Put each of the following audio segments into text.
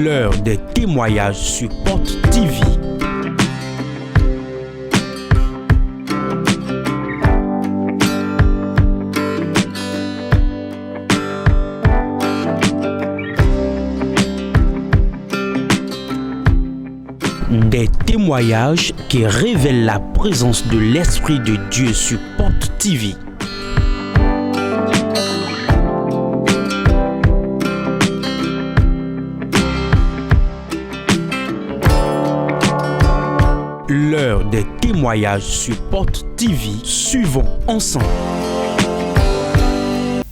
L'heure des témoignages sur Porte TV. Des témoignages qui révèlent la présence de l'Esprit de Dieu sur Porte TV. L'heure des témoignages sur Porte TV. Suivons ensemble.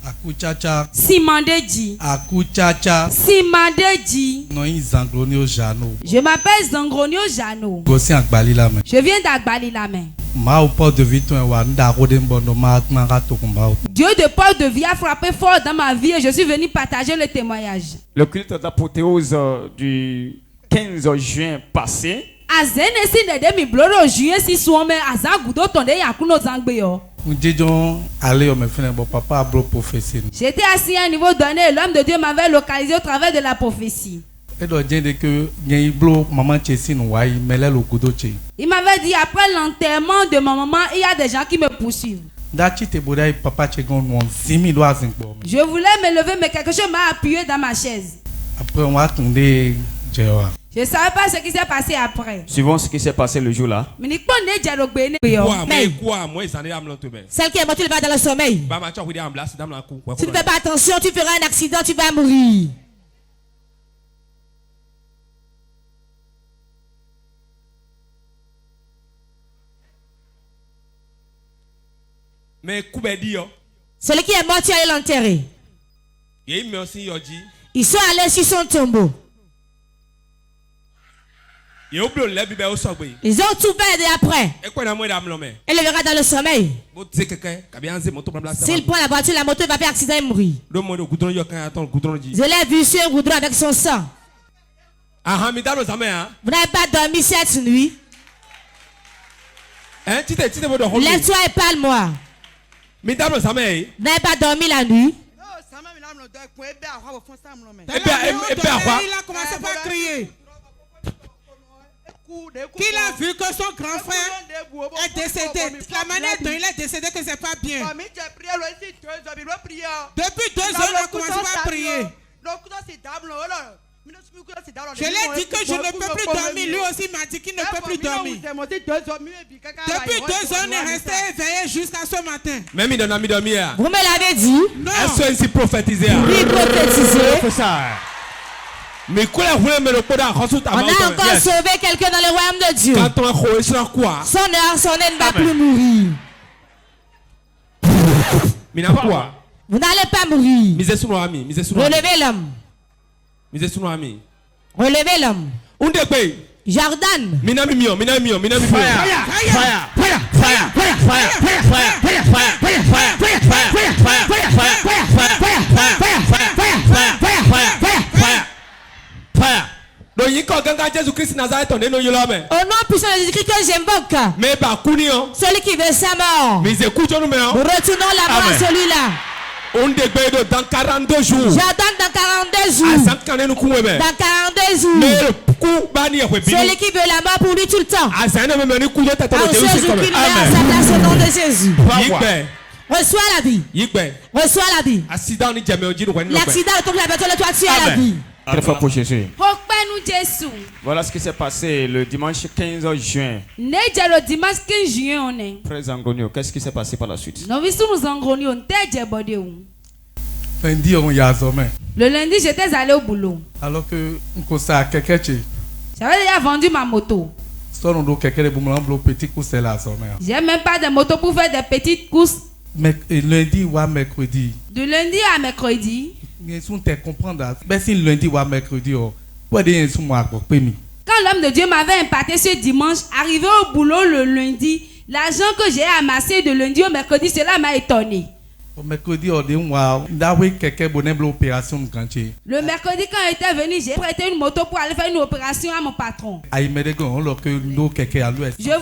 Akuchacha. Simandeji. Akuchacha. Simandeji. Noï Zangronio Jano. Je m'appelle Zangronio Jano. Gossi Agbalilame. Je viens d'Agbalilame. Ma au port de Viton et Wanda Rodembono Maknara Tokumbao. Dieu de Port de Vie a frappé fort dans ma vie et je suis venu partager le témoignage. Le culte d'apothéose du 15 juin passé. Azene si nede mi bloro juin si suome azagudo tonde yakuno zangbeyo. Papa bro prophétie. J'étais assis à un niveau donné et l'homme de Dieu m'avait localisé au travers de la prophétie. Il m'avait dit après l'enterrement de ma maman, il y a des gens qui me poursuivent. Je voulais me lever mais quelque chose m'a appuyé dans ma chaise. Je ne savais pas ce qui s'est passé après. Suivons ce qui s'est passé le jour-là. Celle qui est morte, tu vas dans le sommeil. Si tu ne fais pas attention, tu feras un accident, tu vas mourir. Celui qui est mort, tu allais l'enterrer. Ils sont allés sur son tombeau. Ils ont tout fait après. Elle le verra dans le sommeil. S'il prend la voiture, la moto va faire accident et mourir. Je l'ai vu sur un goudron avec son sang. Vous n'avez pas dormi cette nuit? Lève-toi et parle-moi. Vous n'avez pas dormi la nuit? Il a commencé à crier. Qu'il a vu que son grand frère est décédé. La manière dont il est décédé, que c'est pas bien. Depuis 2 heures, on a commencé à prier. Je lui ai dit que je ne peux plus dormir. Lui aussi m'a dit qu'il ne peut plus dormir. Depuis 2 heures, on est resté éveillé jusqu'à ce matin. Vous me l'avez dit? Non. Oui, prophétisé. Mais on a encore sauvé quelqu'un dans le royaume de Dieu. Son heure sonnée ne va plus mourir. Vous n'allez pas mourir. Relevez l'homme. Relevez l'homme. Jordan. Au nom puissant de Jésus-Christ que j'invoque. Celui qui veut sa mort. Retournons la mort à celui-là. Dans 42 jours. J'attends dans 42 jours. Dans 42 jours. Celui qui veut la mort pour lui tout le temps. En ce jour qu'il met à sa place au nom de Jésus. Reçois la vie. Reçois la vie. L'accident de tomber la bâton, toi tu as la vie. Très fort pour Jésus. Voilà ce qui s'est passé le dimanche 15 juin. Frère Zangronio, qu'est-ce qui s'est passé par la suite? Le lundi, j'étais allé au boulot. Alors que quelqu'un j'avais déjà vendu ma moto. J'ai même pas de moto pour faire des petites courses. Lundi ou mercredi. De lundi à mercredi. Quand l'homme de Dieu m'avait impacté ce dimanche, arrivé au boulot le lundi, l'argent que j'ai amassé de lundi au mercredi, cela m'a étonné. Le mercredi, quand j'étais venu, j'ai prêté une moto pour aller faire une opération à mon patron. Je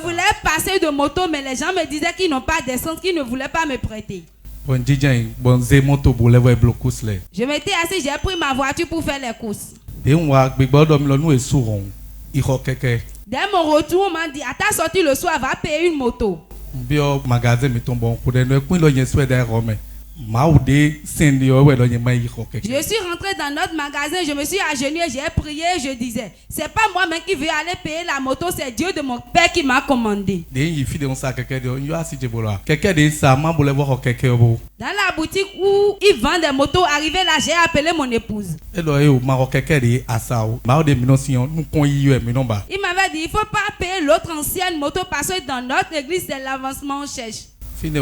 voulais passer de moto, mais les gens me disaient qu'ils n'ont pas d'essence, qu'ils ne voulaient pas me prêter. Je m'étais assis, j'ai pris ma voiture pour faire les courses. Et on va gbegbo mi lo nu esuron. Iro keke. Dès mon retour, on m'a dit, à ta sortie le soir, va payer une moto. Bio magasin mi tombo ko de no kun lo yen swe de rome. Je suis rentré dans notre magasin, je me suis agenouillé, j'ai prié, je disais, c'est pas moi-même qui vais aller payer la moto, c'est Dieu de mon père qui m'a commandé. Dans la boutique où ils vendent des motos, arrivé là, j'ai appelé mon épouse. Il m'avait dit, il faut pas payer l'autre ancienne moto parce que dans notre église, c'est l'avancement on cherche. C'est de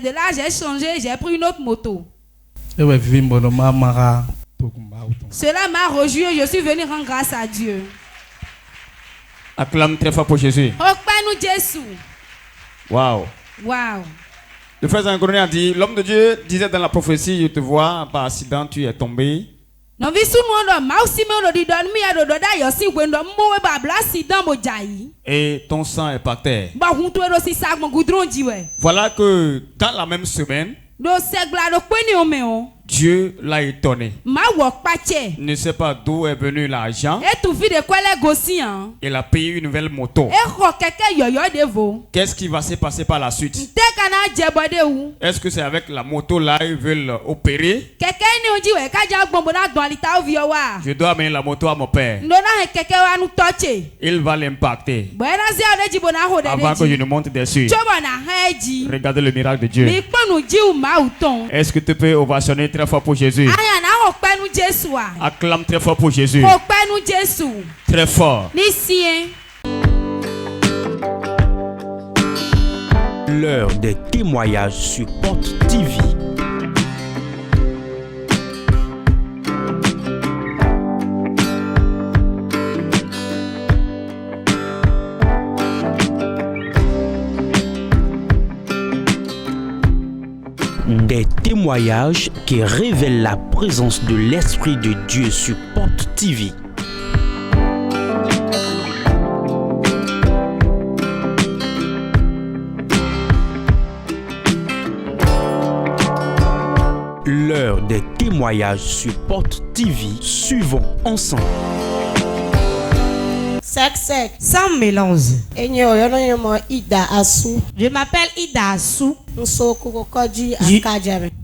là que j'ai changé, j'ai pris une autre moto. Cela m'a rejoui, je suis venu rendre grâce à Dieu. Acclame très fort pour Jésus. Wow. Wow. Le frère Zangourné a dit, l'homme de Dieu disait dans la prophétie, je te vois, par accident tu es tombé. Et ton sang est par terre. Voilà que dans la même semaine, Dieu l'a étonné. Ne sait pas d'où est venu l'argent. Il a payé une nouvelle moto. Qu'est-ce qui va se passer par la suite? Est-ce que c'est avec la moto là ils veulent opérer? Je dois amener la moto à mon père. Il va l'impacter avant que je ne monte dessus. Regardez le miracle de Dieu. Est-ce que tu peux ovationner très fort pour Jésus? Acclame très fort pour Jésus. Très fort. L'heure des témoignages sur Porte TV. Des témoignages qui révèlent la présence de l'Esprit de Dieu sur Porte TV. L'heure des témoignages sur Porte TV. Suivons ensemble. Sec. Sans mélange. Je m'appelle Ida Assou.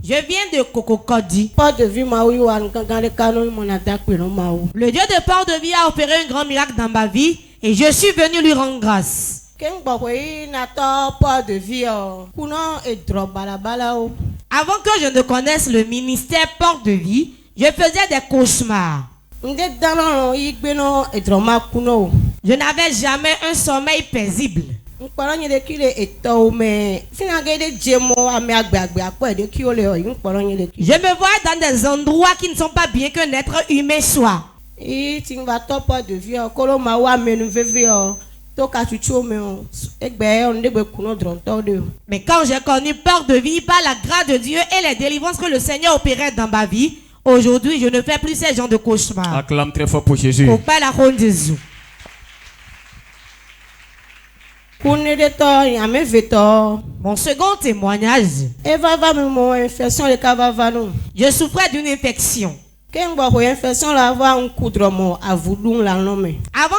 Je viens de Kokokodi. Le Dieu de Port-de-Vie a opéré un grand miracle dans ma vie et je suis venu lui rendre grâce. Avant que je ne connaisse le ministère Port-de-Vie, je faisais des cauchemars. Je n'avais jamais un sommeil paisible. Je me vois dans des endroits qui ne sont pas bien qu'un être humain soit. Mais quand j'ai connu Port-de-Vie par la grâce de Dieu et les délivrances que le Seigneur opérait dans ma vie, aujourd'hui je ne fais plus ces genres de cauchemars. Acclame très fort pour Jésus. Mon second témoignage. Je souffrais d'une infection. Avant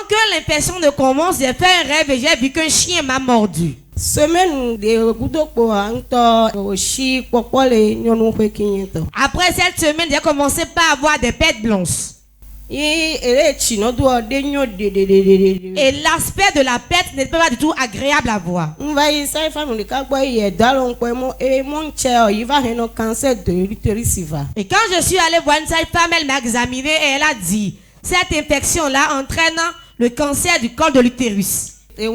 que l'infection ne commence, j'ai fait un rêve et j'ai vu qu'un chien m'a mordu. Après cette semaine, j'ai commencé par avoir des pertes blanches. Et l'aspect de la perte n'est pas du tout agréable à voir. Et quand je suis allé voir une sage-femme, elle m'a examiné et elle a dit, cette infection-là entraîne le cancer du col de l'utérus. Elle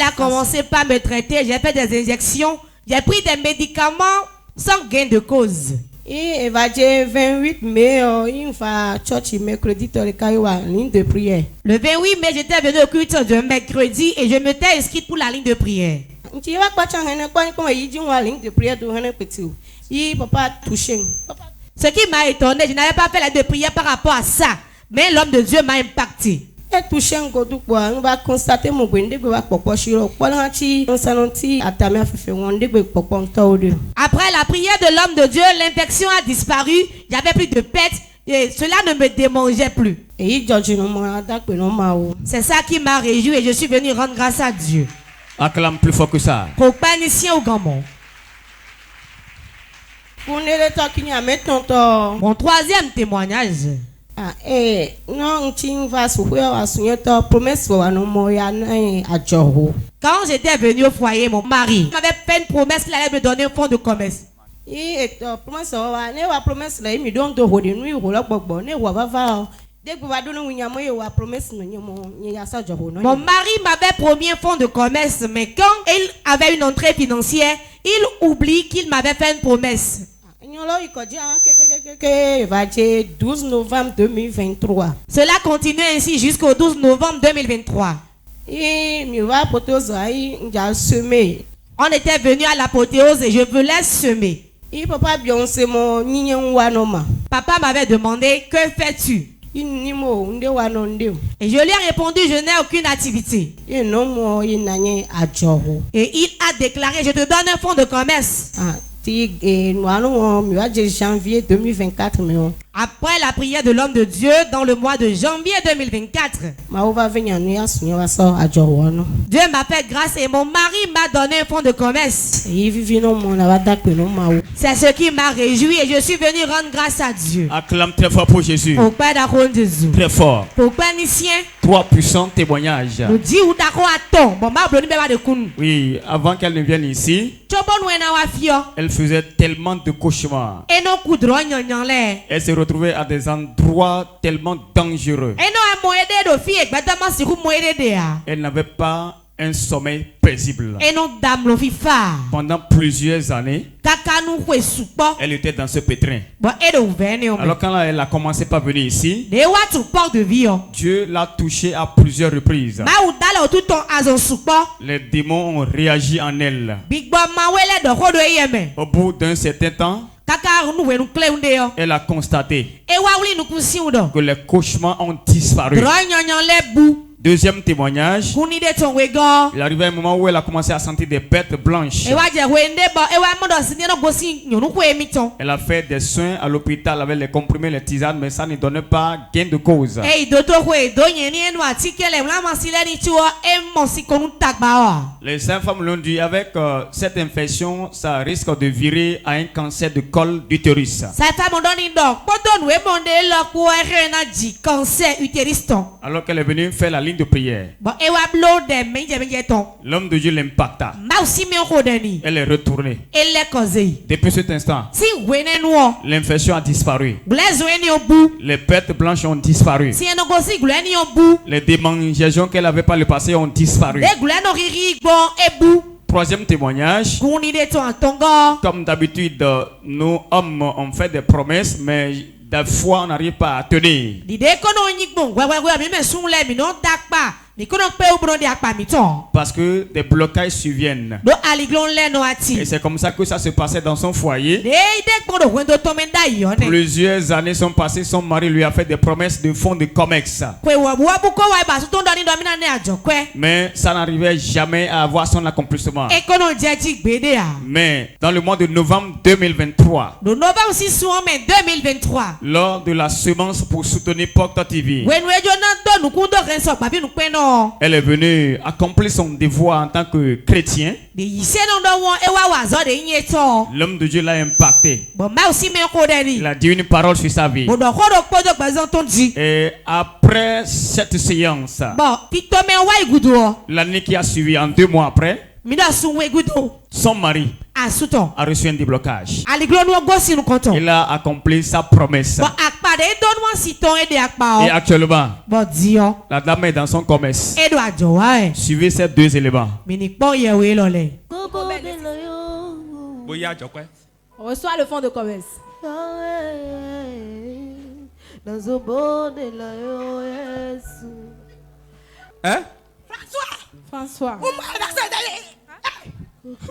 a commencé par me traiter, j'ai fait des injections, j'ai pris des médicaments sans gain de cause. Et va dire 28 mai, il va church mercredi ligne de prière. Le 28 mai, j'étais venu au culte de mercredi et je m'étais inscrite pour la ligne de prière. Ce qui m'a étonné, je n'avais pas fait la ligne de prière par rapport à ça, mais l'homme de Dieu m'a impacté. touché un godou quoi, on va constater mon gwende va popo shiro. Polanchi on sanonti atamia fefe wonde gwe popo ntaodo. Après la prière de l'homme de Dieu, l'infection a disparu, il n'y avait plus de pète et cela ne me démangeait plus. C'est ça qui m'a réjoui et je suis venu rendre grâce à Dieu. Acclame plus fort que ça. Mon troisième témoignage. Quand j'étais venu au foyer, mon mari m'avait fait une promesse qu'il allait me donner un fonds de commerce. Mon mari m'avait promis un fonds de commerce, mais quand il avait une entrée financière, il oublie qu'il m'avait fait une promesse. 12 novembre 2023. Cela continue ainsi jusqu'au 12 novembre 2023. On était venu à l'apothéose et je voulais semer. Papa m'avait demandé, que fais-tu? Et je lui ai répondu, je n'ai aucune activité. Et il a déclaré, je te donne un fonds de commerce. Janvier 2024. Après la prière de l'homme de Dieu dans le mois de janvier 2024, Dieu m'a fait grâce et mon mari m'a donné un fonds de commerce. C'est ce qui m'a réjoui et je suis venu rendre grâce à Dieu. Acclame très fort pour Jésus. Très fort. 3 puissants témoignages. Oui, avant qu'elle ne vienne ici, elle faisait tellement de cauchemars. Elle se retrouvait à des endroits tellement dangereux. Elle n'avait pas un sommeil paisible. Pendant plusieurs années, elle était dans ce pétrin. Alors quand elle a commencé par venir ici, Dieu l'a touchée à plusieurs reprises. Les démons ont réagi en elle. Au bout d'un certain temps, elle a constaté que les cauchemars ont disparu. Deuxième témoignage, il arrivait un moment où elle a commencé à sentir des pertes blanches. Elle a fait des soins à l'hôpital avec les comprimés, les tisanes, mais ça ne donnait pas gain de cause. Les saintes femmes l'ont dit, avec cette infection, ça risque de virer à un cancer de col d'utérus. Alors qu'elle est venue faire la ligne de prière, l'homme de Dieu l'impacta. Elle est retournée. Depuis cet instant, l'infection a disparu. Les pertes blanches ont disparu. Les démangeaisons qu'elle avait par le passé ont disparu. Troisième témoignage, comme d'habitude, nous hommes on fait des promesses, mais des fois on n'arrive pas à tenir. Parce que des blocages surviennent. Et c'est comme ça que ça se passait dans son foyer. Plusieurs années sont passées, son mari lui a fait des promesses de fonds de commerce. Mais ça n'arrivait jamais à avoir son accomplissement. Mais dans le mois de novembre 2023, lors de la semence pour soutenir Porta TV, elle est venue accomplir son devoir en tant que chrétien. L'homme de Dieu l'a impacté. Il a dit une parole sur sa vie. Et après cette séance, l'année qui a suivi, en 2 mois après, son mari a reçu un déblocage. Il a accompli sa promesse. Et actuellement, la dame est dans son commerce. Suivez ces 2 éléments. On reçoit le fonds de commerce. Hein? François.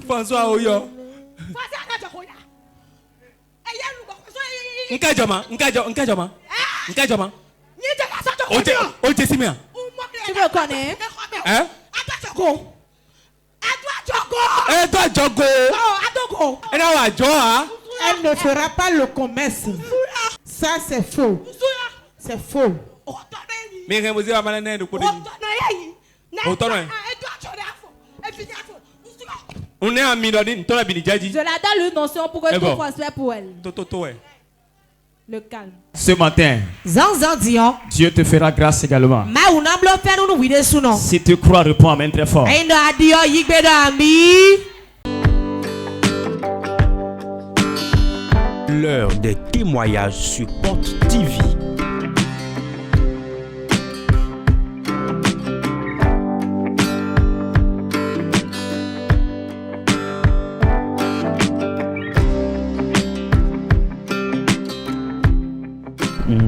François Oyo. Nkajoma. Tu me connais? Hein? Elle ne fera pas le commerce. Ça, c'est faux. C'est faux. Je la donne une notion pour que tout prospère pour elle. Le calme. Ce matin, Dieu te fera grâce également. Si tu crois, réponds amen très fort. L'heure des témoignages sur Porte TV.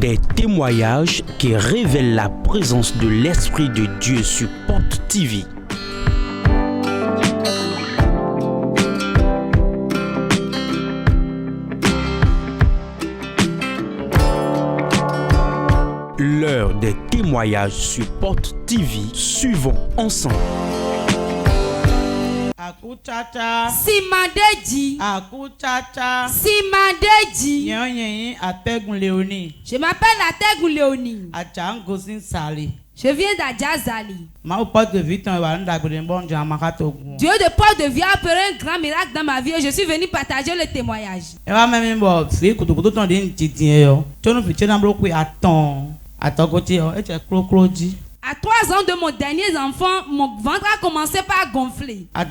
Des témoignages qui révèlent la présence de l'Esprit de Dieu sur Porte TV. L'heure des témoignages sur Porte TV. Suivons ensemble. Akutata. Simadeji. Akutata. Simadeji. Nyanyi Ategun Léonie. Je m'appelle Ategun Léonie. Achangosin Sali. Je viens d'Adjazali. Ma porte de vie ton wanda bon Jamakatogo. Dieu de porte de vie a opéré un grand miracle dans ma vie et je suis venu partager le témoignage. Et va même bon fi kutukutu ton din titien yo. Tonu fi tena bloku aton. Atokoti yo, et cloclodi. À 3 ans de mon dernier enfant, mon ventre a commencé par gonfler. Mon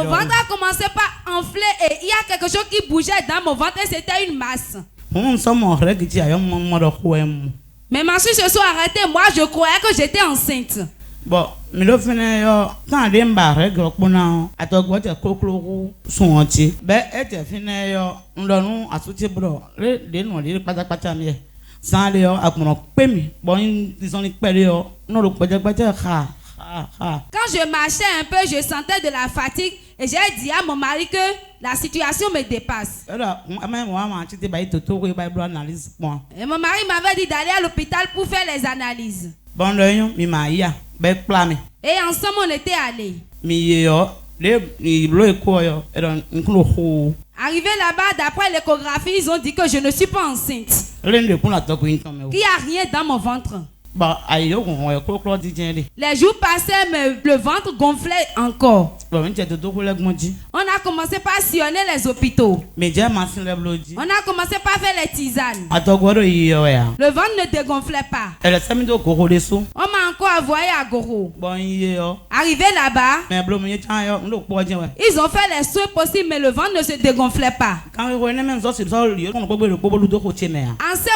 ventre a commencé par enfler et il y a quelque chose qui bougeait dans mon ventre et c'était une masse. Mais ma soeur se sont arrêtées. Moi, je croyais que j'étais enceinte. Bon, mais le fait quand des barres grogona à toi quoi cloclo son entier. Ben était fini on donne à soutenir bro. Les non les pas mieux. Sans les quand je marchais un peu, je sentais de la fatigue et j'ai dit à mon mari que la situation me dépasse. Et mon mari m'avait dit d'aller à l'hôpital pour faire les analyses. Et ensemble on était allés. Arrivé là-bas, d'après l'échographie, ils ont dit que je ne suis pas enceinte. Qu'il n'y a rien dans mon ventre. Les jours passaient, mais le ventre gonflait encore. On a commencé par sillonner les hôpitaux. On a commencé par faire les tisanes. Le ventre ne dégonflait pas. On m'a encore envoyé à Goro. Arrivé là-bas, ils ont fait les soins possibles, mais le ventre ne se dégonflait pas. En ce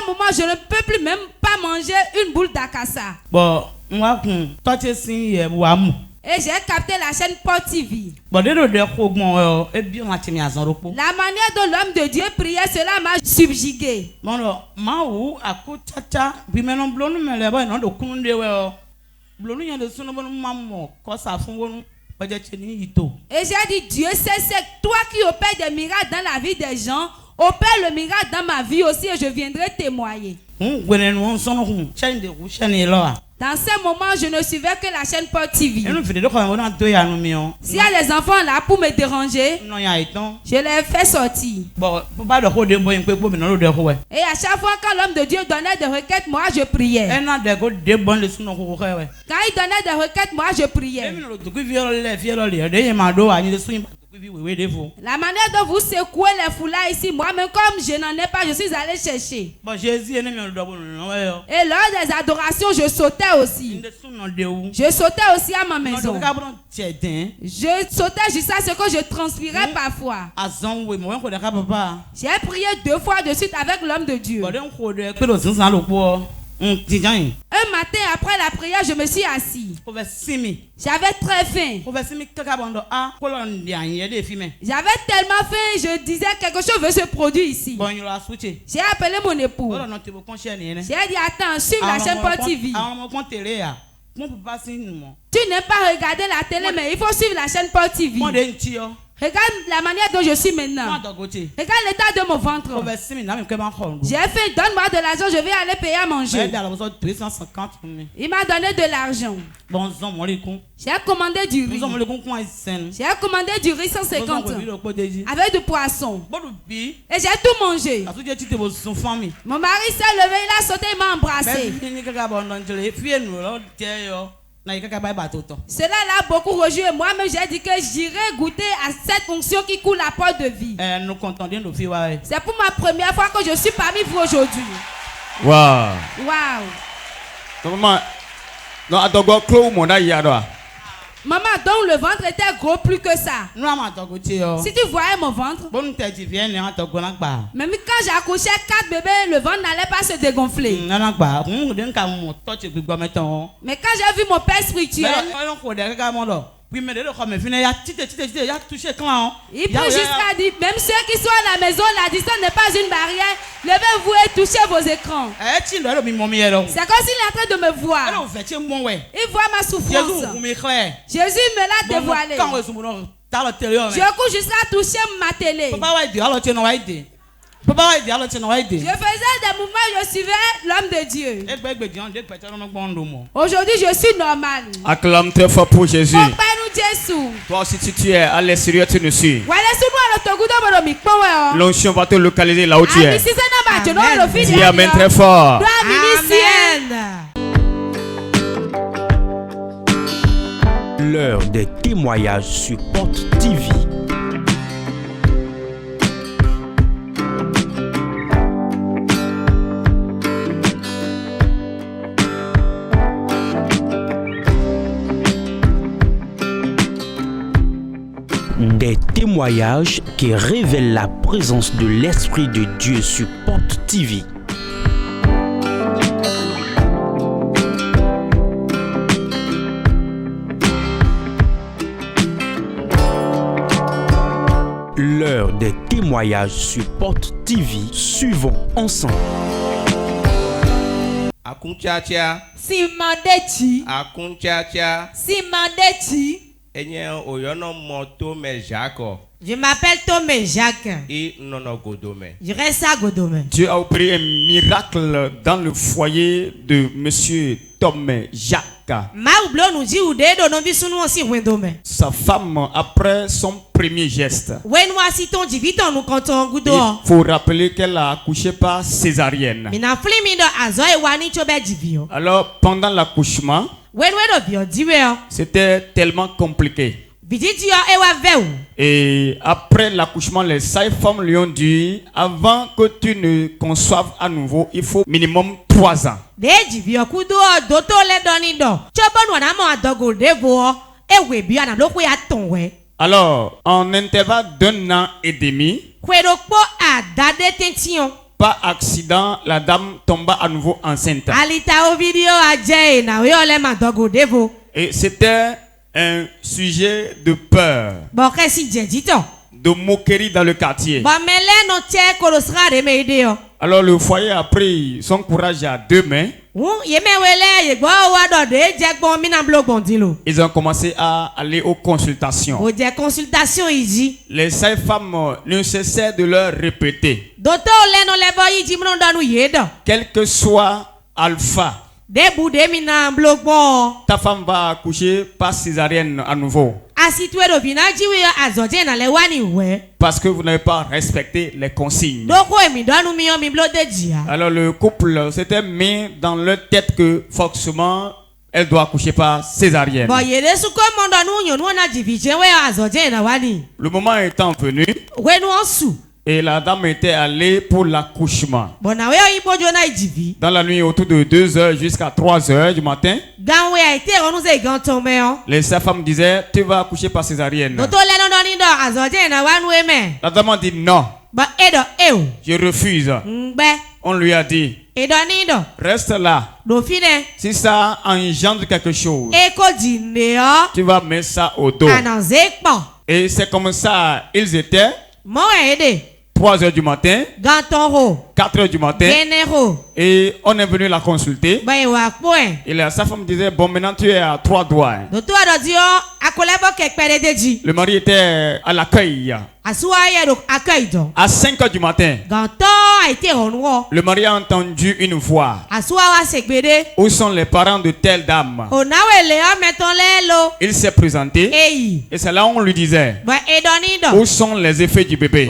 moment, je ne peux plus même pas manger une boule d'akassa. Et j'ai capté la chaîne Porte TV. La manière dont l'homme de Dieu priait, cela m'a subjugué. Et j'ai dit, Dieu, c'est toi qui opères des miracles dans la vie des gens. Opère le miracle dans ma vie aussi et je viendrai témoigner. Dans ce moment, je ne suivais que la chaîne Porte TV. S'il y a des enfants là pour me déranger, je les fais sortir. Et à chaque fois quand l'homme de Dieu donnait des requêtes, moi je priais. Quand il donnait des requêtes, moi je priais. La manière dont vous secouez les foulards ici, moi-même comme je n'en ai pas, je suis allé chercher. Et lors des adorations, je sautais aussi. Je sautais aussi à ma maison. Je sautais jusqu'à ce que je transpirais parfois. J'ai prié 2 fois de suite avec l'homme de Dieu. Un matin après la prière, je me suis assis. J'avais très faim. J'avais tellement faim, je disais quelque chose veut se produire ici. J'ai appelé mon époux. J'ai dit attends, suis la chaîne Porte TV. Tu n'aimes pas regarder la télé, mais il faut suivre la chaîne Porte TV. Regarde la manière dont je suis maintenant. Regarde l'état de mon ventre. J'ai fait, donne-moi de l'argent, je vais aller payer à manger. Il m'a donné de l'argent. J'ai commandé du riz. J'ai commandé du riz 150 avec du poisson. Et j'ai tout mangé. Mon mari s'est levé, il a sauté, il m'a embrassé. Cela l'a beaucoup rejoui et moi-même j'ai dit que j'irai goûter à cette fonction qui coule la porte de vie. C'est pour ma première fois que je suis parmi vous aujourd'hui. Wow. Maman, donc le ventre était gros plus que ça. Si tu voyais mon ventre, même quand j'ai accouché 4 bébés, le ventre n'allait pas se dégonfler. Mais quand j'ai vu mon père spirituel, il peut jusqu'à dire, même ceux qui sont à la maison, la distance n'est pas une barrière. Levez-vous et touchez vos écrans. C'est comme s'il est en train de me voir. Il voit ma souffrance. Jésus me l'a dévoilé. Je cours jusqu'à toucher ma télé. Je faisais des mouvements, je suivais l'homme de Dieu. Aujourd'hui, je suis normal. Acclame très fort pour Jésus. Toi aussi, si tu es à l'extérieur, tu nous suis. L'onction va te localiser là où tu es. Dis amen très fort. Amen. L'heure des témoignages sur Porte TV. Des témoignages qui révèlent la présence de l'Esprit de Dieu sur Porte TV. L'heure des témoignages sur Porte TV. Suivons ensemble. Akunchacha. Simandechi. Akunchacha. Simandechi. Je m'appelle Tomé Jacques. Je reste à Godome. Dieu a opéré un miracle dans le foyer de monsieur Tomé Jacques. Sa femme, après son premier geste, il faut rappeler qu'elle a accouché par césarienne. Alors, pendant l'accouchement, c'était tellement compliqué. Et après l'accouchement, les sages-femmes lui ont dit, avant que tu ne conçoives à nouveau, il faut minimum 3 ans. Alors, en intervalle d'1 an et demi, par accident, la dame tomba à nouveau enceinte. Et c'était un sujet de peur, de moquerie dans le quartier. Alors le foyer a pris son courage à 2 mains. Ils ont commencé à aller aux consultations. Les sages-femmes ne cessaient de leur répéter, quel que soit alpha, ta femme va accoucher par césarienne à nouveau. Parce que vous n'avez pas respecté les consignes. Alors le couple s'était mis dans leur tête que forcément elle doit accoucher par césarienne. Le moment étant venu, et la dame était allée pour l'accouchement. Dans la nuit, autour de 2h jusqu'à 3h du matin, les femmes disaient, tu vas accoucher par césarienne. La dame a dit non. Je refuse. On lui a dit, reste là. Si ça engendre quelque chose, tu vas mettre ça au dos. Et c'est comme ça ils étaient. 3h du matin, 4 4 h du matin. Et on est venu la consulter. Et sa femme disait, bon, maintenant tu es à 3 doigts. Le mari était à l'accueil. À 5 h du matin, le mari a entendu une voix. Où sont les parents de telle dame? Il s'est présenté. Et c'est là où on lui disait, où sont les effets du bébé?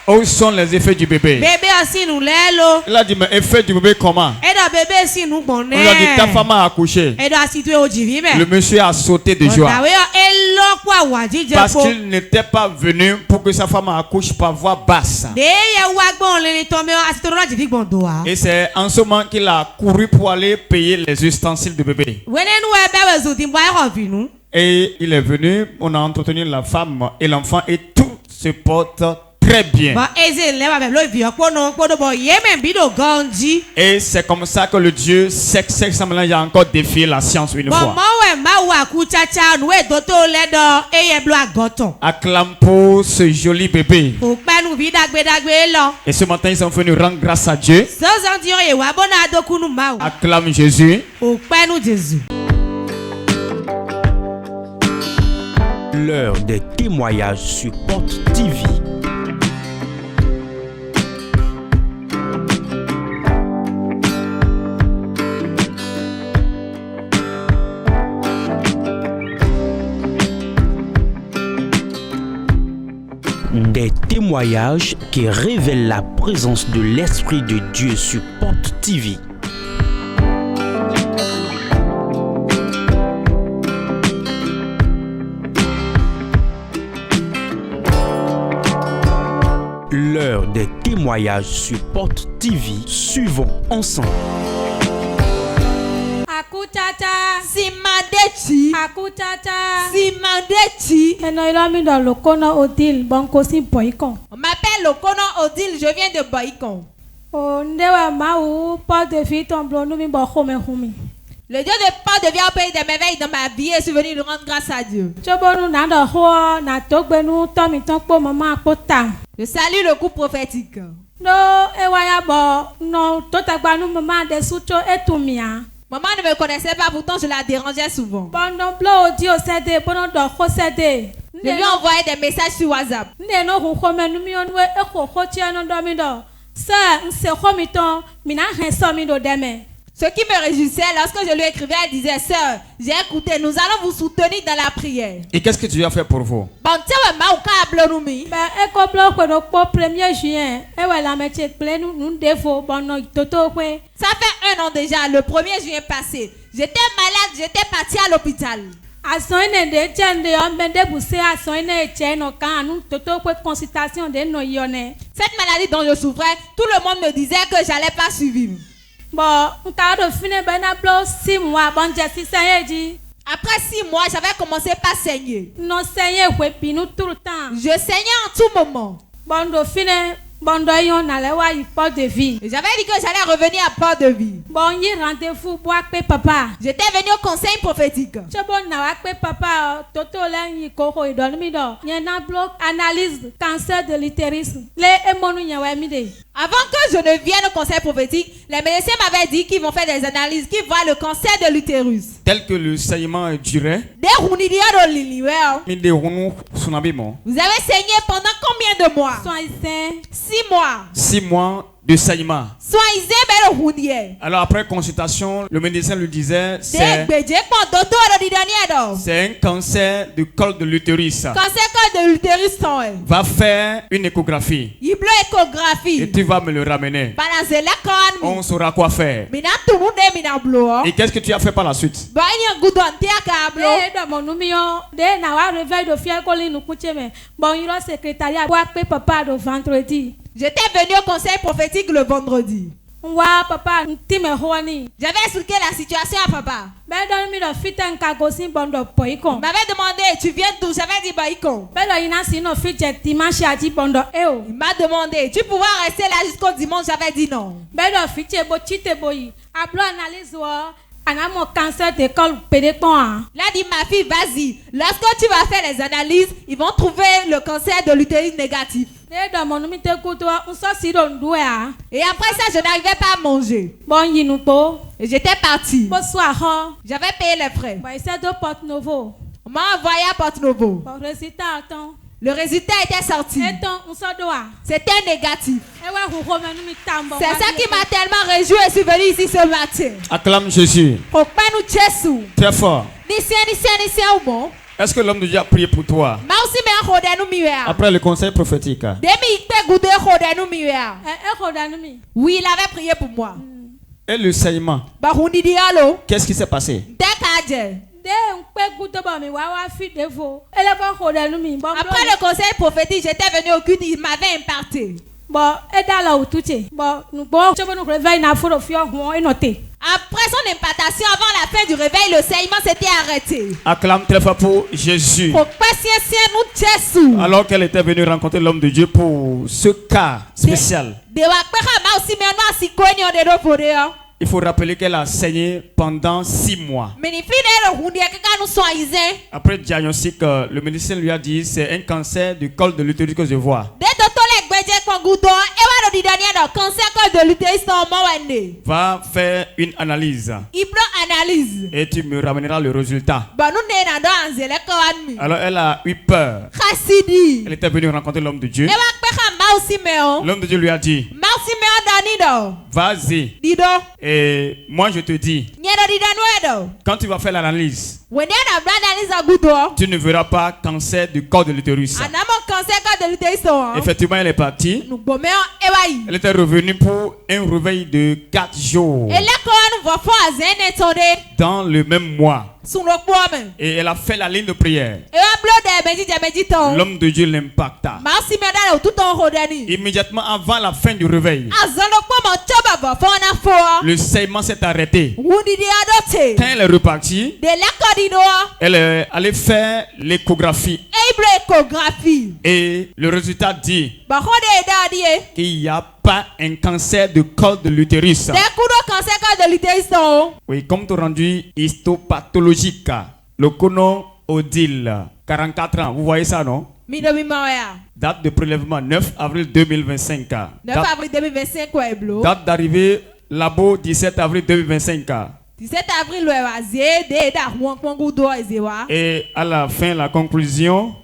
Où sont les effets du bébé? Il a dit, mais effet du bébé comment? On lui a dit, ta femme a accouché. Le monsieur a sauté de joie. Parce qu'il n'était pas venu pour que sa femme accouche par voix basse. Et c'est en ce moment qu'il a couru pour aller payer les ustensiles de bébé. Et il est venu, on a entretenu la femme et l'enfant et tout se porte très bien. Et c'est comme ça que le Dieu sexuellement a encore défié la science une fois. Acclame pour ce joli bébé. Et ce matin ils sont venus rendre grâce à Dieu. Acclame Jésus. L'heure des témoignages sur Porte TV. Des témoignages qui révèlent la présence de l'Esprit de Dieu sur Porte TV. L'heure des témoignages sur Porte TV. Suivons ensemble. Akutata Simandechi Akutata Simandechi. Odile Bankosi Boycon. On m'appelle Lokono Odile, je viens de Boycon. Oh ndewa maou porte de vie tombe nous mi bokhome humi. Le Dieu de porte de vie a payé des merveilles dans ma vie et je suis venu lui rendre grâce à Dieu. Je salue le groupe prophétique. No ewaya bo no totagba nous maman de sucho etumia. Maman ne me connaissait pas, pourtant je la dérangeais souvent. Je lui envoyais des messages sur WhatsApp. Ce qui me réjouissait, lorsque je lui écrivais, elle disait, sœur, j'ai écouté, nous allons vous soutenir dans la prière. Et qu'est-ce que tu as fait pour vous? Ça fait 1 an déjà, le 1er juin passé. J'étais malade, j'étais partie à l'hôpital. Cette maladie dont je souffrais, tout le monde me disait que j'allais pas survivre. Après 6 mois, j'avais commencé par saigner. Je saignais en tout moment. J'avais dit que j'allais revenir à Porte de Vie. J'étais venu au conseil prophétique. Analyse cancer de l'utérus. Avant que je ne vienne au conseil prophétique, les médecins m'avaient dit qu'ils vont faire des analyses, qu'ils voient le cancer de l'utérus. Tel que le saignement durait. Vous avez saigné pendant combien de mois? 6 mois. 6 mois de saignement. Alors après consultation, le médecin lui disait c'est un cancer du col de l'utérus. Va faire une échographie. Et tu vas me le ramener. On saura quoi faire. Et qu'est-ce que tu as fait par la suite? J'étais venu au conseil prophétique le vendredi. J'avais expliqué la situation à papa. Il m'avait demandé, tu viens d'où? J'avais dit Boycon. Il m'a demandé, tu pourras rester là jusqu'au dimanche? J'avais dit non. Cancer de col pédécon. Il a dit, ma fille, vas-y. Lorsque tu vas faire les analyses, ils vont trouver le cancer de l'utérus négatif. Et après ça, je n'arrivais pas à manger. Et j'étais partie. J'avais payé les frais. On m'a envoyé à Porto Novo. Le résultat était sorti. C'était négatif. C'est ça qui m'a tellement réjoui et suis venu ici ce matin. Acclame Jésus. Très fort. Est-ce que l'homme de Dieu a prié pour toi après le conseil prophétique? Oui, il avait prié pour moi. Et le saignement? Qu'est-ce qui s'est passé? Après le conseil prophétique, j'étais venu au culte, il m'avait imparté. Après son impartation, avant la fin du réveil, le saignement s'était arrêté. Acclame très fort pour Jésus. Alors qu'elle était venue rencontrer l'homme de Dieu pour ce cas spécial. Il faut rappeler qu'elle a saigné pendant 6 mois. Après le diagnostic, le médecin lui a dit c'est un cancer du col de l'utérus que je vois. Va faire une analyse. Et tu me ramèneras le résultat. Alors elle a eu peur. Elle était venue rencontrer l'homme de Dieu. L'homme de Dieu lui a dit vas-y. Et moi je te dis, quand tu vas faire l'analyse, tu ne verras pas cancer du col de l'utérus. Effectivement, elle est partie. Elle était revenue pour un réveil de 4 jours. Dans le même mois. Et elle a fait la ligne de prière. L'homme de Dieu l'impacta. Immédiatement avant la fin du réveil, le saignement s'est arrêté. Quand elle est repartie, elle est allée faire l'échographie. Et le résultat dit qu'il n'y a pas un cancer de col de l'utérus. Oui, comme tu rendu histopathologique. Le Kono Odile, 44 ans. Vous voyez ça, non? Date de prélèvement 9 avril 2025. 9 avril 2025. Date d'arrivée labo 17 avril 2025. 17 avril. Et à la fin, la conclusion.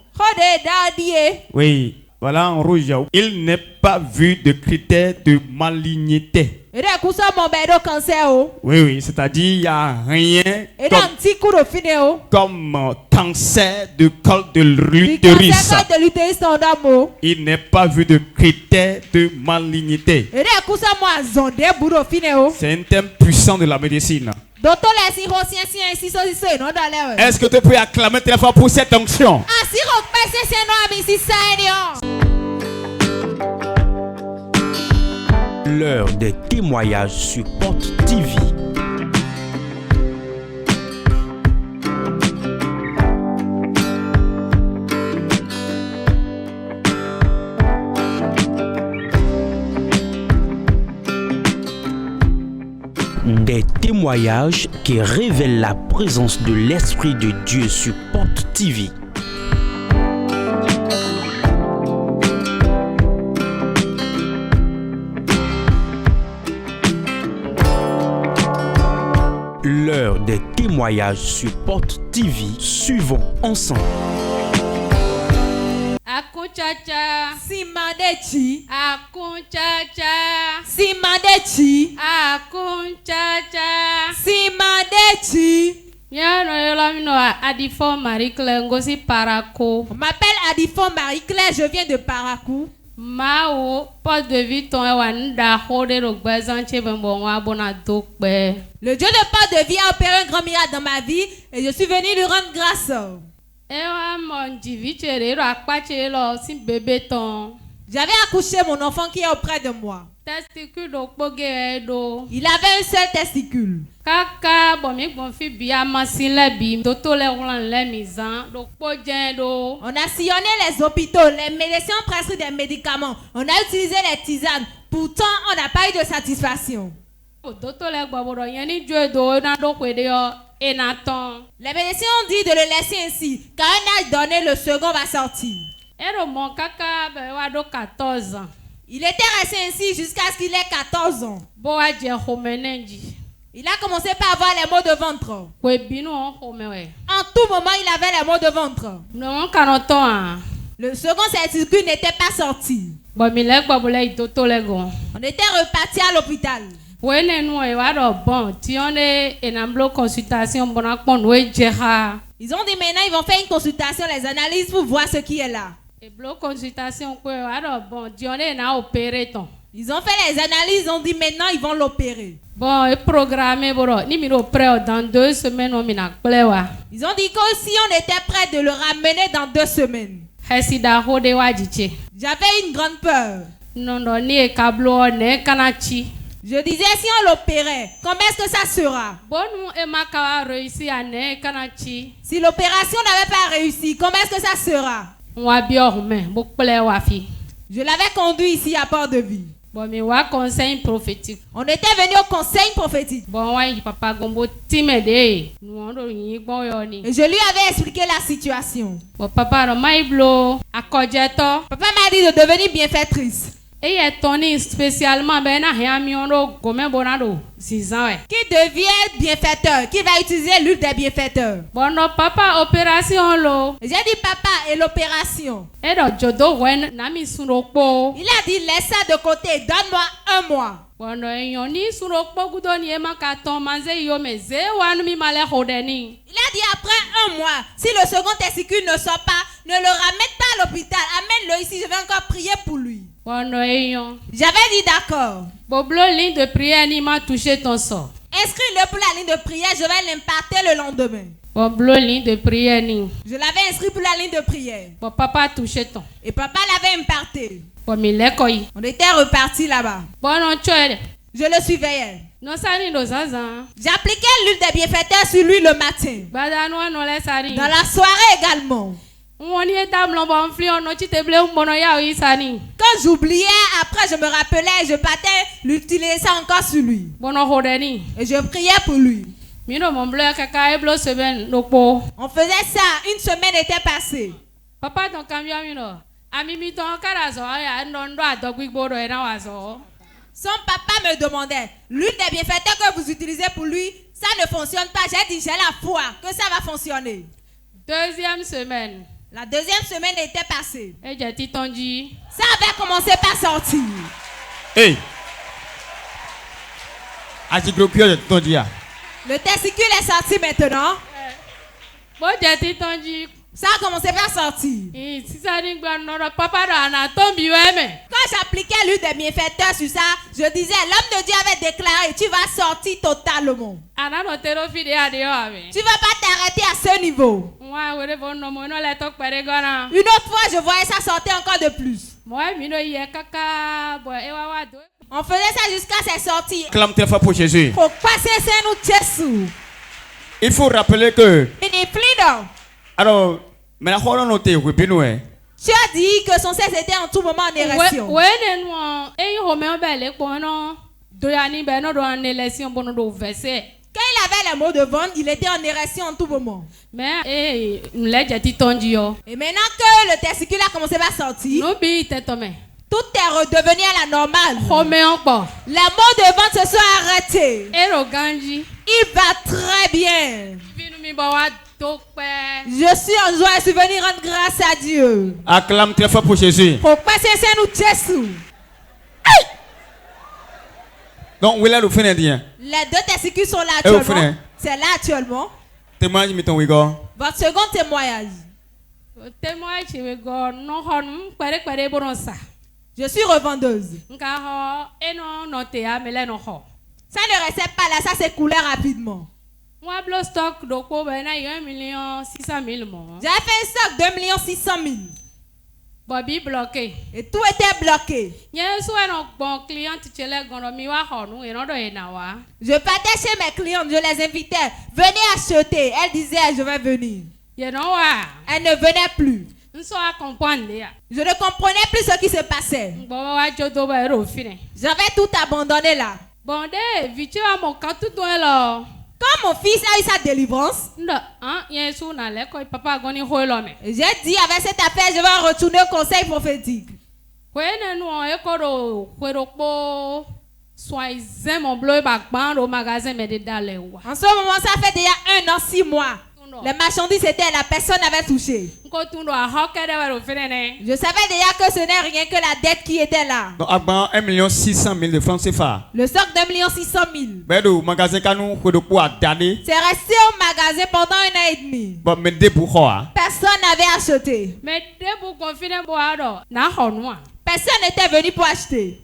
Oui, voilà en rouge. Il n'est pas vu de critères de malignité. Oui, c'est-à-dire il n'y a rien comme cancer de col de l'utérus. Il n'est pas vu de critères de malignité. C'est un thème puissant de la médecine. Est-ce que tu peux acclamer très fort pour cette onction? L'heure des témoignages sur Porte TV. Des témoignages qui révèlent la présence de l'Esprit de Dieu sur Porte TV. L'heure des témoignages sur Porte TV. Suivons ensemble. Akunchacha Simadechi Akunchacha Simadechi Akunchacha Simadechi. Adifo Marie-Claire Ngosi Parakou. On m'appelle Adifo Marie-Claire, je viens de Parakou. Mao porte de vie ton wanda hode ro gbezanche bembo wa bona dokpe. Le Dieu de porte de vie a opéré un grand miracle dans ma vie et je suis venu lui rendre grâce. Ewa mon divichere ro akpache lo si bébé ton. J'avais accouché mon enfant qui est auprès de moi. Testicule do poge do. Il avait un seul testicule. Kaka bomi bonfi bia masile bi toto le roulant le misan do poje do. On a sillonné les hôpitaux, les médecins ont prescrit des médicaments, on a utilisé les tisanes, pourtant on n'a pas eu de satisfaction. Toto le gboboro yeni jo do na do kwede yo enaton. Les médecins ont dit de le laisser ainsi, car un âge donné le second va sortir. Il était resté ainsi jusqu'à ce qu'il ait 14 ans. Il a commencé par avoir les maux de ventre. En tout moment, il avait les maux de ventre. Le second certificat n'était pas sorti. On était reparti à l'hôpital. Ils ont dit maintenant ils vont faire une consultation, les analyses pour voir ce qui est là. Ils ont fait les analyses, ils ont dit maintenant ils vont l'opérer. Bon, et programmé dans 2 semaines. Ils ont dit que si on était prêt de le ramener dans 2 semaines. J'avais une grande peur. Je disais si on l'opérait, comment est-ce que ça sera? Si l'opération n'avait pas réussi, comment est-ce que ça sera? Je l'avais conduit ici à Port-de-Vie. Conseil prophétique. On était venu au conseil prophétique. Et je lui avais expliqué la situation. Papa m'a dit de devenir bienfaitrice. Et spécialement qui devient bienfaiteur, qui va utiliser l'huile des bienfaiteurs. Papa opération lo. J'ai dit papa et l'opération. Il a dit laisse ça de côté, donne-moi 1 mois. Il a dit après 1 mois, si le second testicule ne sort pas, ne le ramène pas à l'hôpital, amène-le ici, je vais encore prier pour lui. J'avais dit d'accord. Ligne de prière, il m'a touché ton sort. Inscris-le pour la ligne de prière, je vais l'imparter le lendemain. Ligne de prière. Je l'avais inscrit pour la ligne de prière. Papa touché ton. Et papa l'avait imparté. On était reparti là-bas. Je le surveillais. J'appliquais l'huile des bienfaiteurs sur lui le matin. Dans la soirée également. Quand j'oubliais, après je me rappelais, je partais l'utiliser ça encore sur lui. Et je priais pour lui. On faisait ça, 1 semaine était passée. Papa ton camion son papa me demandait, l'huile des bienfaiteurs que vous utilisez pour lui, ça ne fonctionne pas. J'ai dit, j'ai la foi que ça va fonctionner. 2e semaine. La 2e semaine était passée. Et j'ai dit, ça avait commencé par sortir. Hey! Le testicule est sorti maintenant. Ça a commencé par sortir. Quand j'appliquais l'huile des bienfaiteurs sur ça, je disais, l'homme de Dieu avait déclaré, tu vas sortir totalement. Tu ne vas pas t'arrêter à ce niveau. Une autre fois, je voyais ça sortir encore de plus. On faisait ça jusqu'à ses sorties. Clame très fort pour Jésus. Il faut rappeler que. Alors, mais la tu as dit que son sexe était en tout moment en érection. Quand il avait les mots de ventre, il était en érection en tout moment. Et maintenant que le testicule a commencé à sortir, tout est redevenu à la normale. Les mots de ventre se sont arrêtés. Il va très bien. Je suis en joie et suis venu rendre grâce à Dieu. Acclame très fort pour Jésus. Donc, où est le fin indien? Les 2 testicules sont là actuellement. C'est là actuellement. Votre second témoignage. Je suis revendeuse. Ça ne restait pas là, ça s'écoulait rapidement. J'avais fait un stock de 2 600 000. Bobby bloqué. Et tout était bloqué. Je partais chez mes clientes, je les invitais. Venez acheter. Elles disaient, je vais venir. Elles ne venaient plus. Je ne comprenais plus ce qui se passait. J'avais tout abandonné là. Quand Quand mon fils a eu sa délivrance, j'ai dit avec cette affaire, je vais retourner au conseil prophétique. En ce moment, ça fait déjà 1 an, 6 mois. Les marchandises étaient là, personne n'avait touché. Je savais déjà que ce n'est rien que la dette qui était là. Donc, 1 600 000 de francs CFA. Le stock d'1 600 000. C'est resté au magasin pendant 1 an et demi. Personne n'avait acheté. Personne n'était venu pour acheter.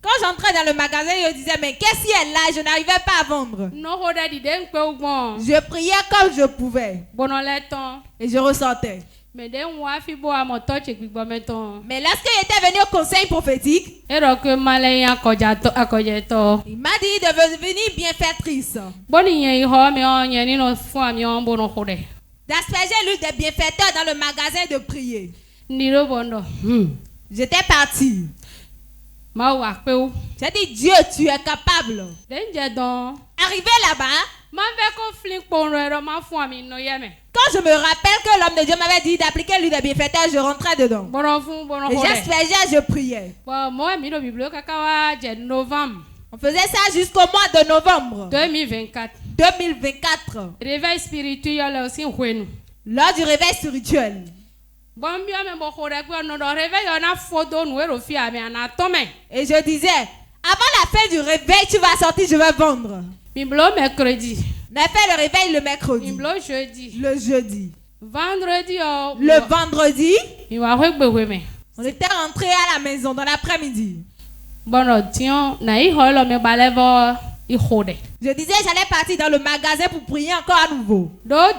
Quand j'entrais dans le magasin, je disais, mais qu'est-ce qui est là? Je n'arrivais pas à vendre. Je priais comme je pouvais. Et je ressentais. Mais lorsque j'étais venu au conseil prophétique, il m'a dit de devenir bienfaitrice. D'asperger l'huile des bienfaiteurs dans le magasin de prier. J'étais parti. J'ai dit, Dieu, tu es capable. Arrivé là-bas, quand je me rappelle que l'homme de Dieu m'avait dit d'appliquer l'huile des bienfaiteurs, je rentrais dedans. Et j'aspergeais, je priais. On faisait ça jusqu'au mois de novembre 2024. Réveil spirituel aussi. Lors du réveil spirituel. Et je disais, avant la fin du réveil, tu vas sortir, je vais vendre. Mercredi. On a fait le réveil le mercredi. Le jeudi. Vendredi. Le vendredi. On était rentré à la maison dans l'après-midi. Je disais, j'allais partir dans le magasin pour prier encore à nouveau. Parce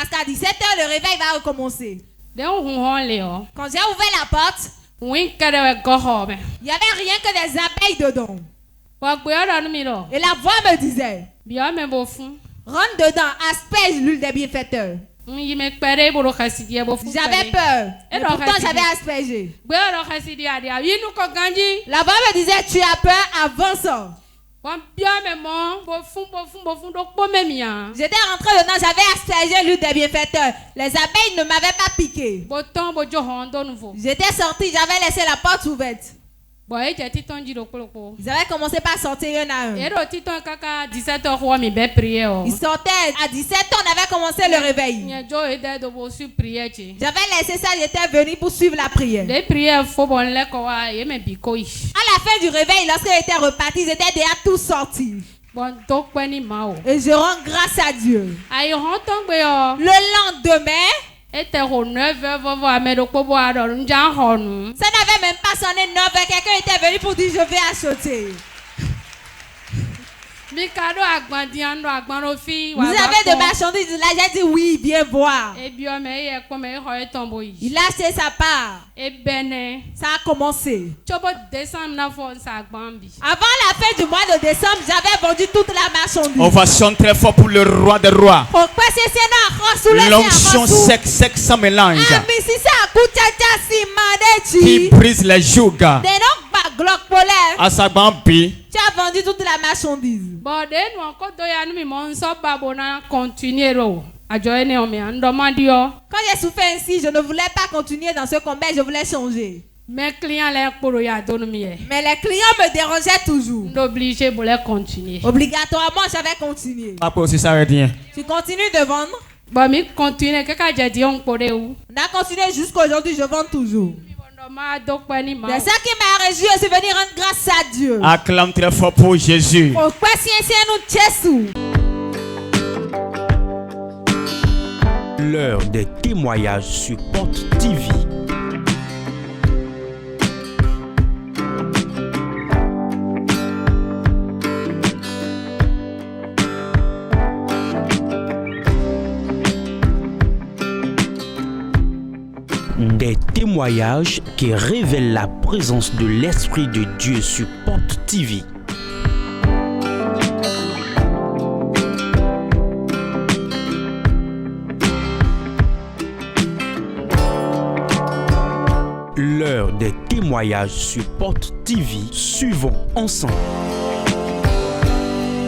qu'à 17h, le réveil va recommencer. Quand j'ai ouvert la porte, il n'y avait rien que des abeilles dedans. Et la voix me disait, rentre dedans, asperge l'huile des bienfaiteurs. J'avais peur. Et pourtant j'avais aspergé. La voix me disait, tu as peur, avance. J'étais rentré dedans, j'avais aspergé l'huile des bienfaiteurs. Les abeilles ne m'avaient pas piqué. J'étais sorti, j'avais laissé la porte ouverte. Ils avaient commencé par sortir un à un. Ils sortaient à 17h, on avait commencé le réveil. J'avais laissé ça, j'étais venu pour suivre la prière. À la fin du réveil, lorsque j'étais reparti, ils étaient déjà tous sortis. Et je rends grâce à Dieu. Le lendemain, ça n'avait même pas sonné 9h. Quelqu'un était venu pour dire je vais acheter. Vous avez de marchandises là, j'ai dit oui, viens voir. Il a acheté sa part. Ça a commencé. Avant la fin du mois de décembre, j'avais vendu toute la marchandise. Ovation très fort pour le roi des rois. L'onction sec sans mélange. Qui brise les jougs. À sa bambi. Tu as vendu toute la marchandise. Quand j'ai souffert ainsi, je ne voulais pas continuer dans ce combat, je voulais changer. Mais les clients me dérangeaient toujours. Obligatoirement, j'avais continué. Tu continues de vendre? On a continué jusqu'aujourd'hui, je vends toujours. C'est ça qui m'a réjoui, c'est venir rendre grâce à Dieu. Acclame très fort pour Jésus. L'heure des témoignages sur Porte TV. Des témoignages qui révèlent la présence de l'Esprit de Dieu sur Porte TV. l'heure des témoignages sur Porte TV. Suivons ensemble.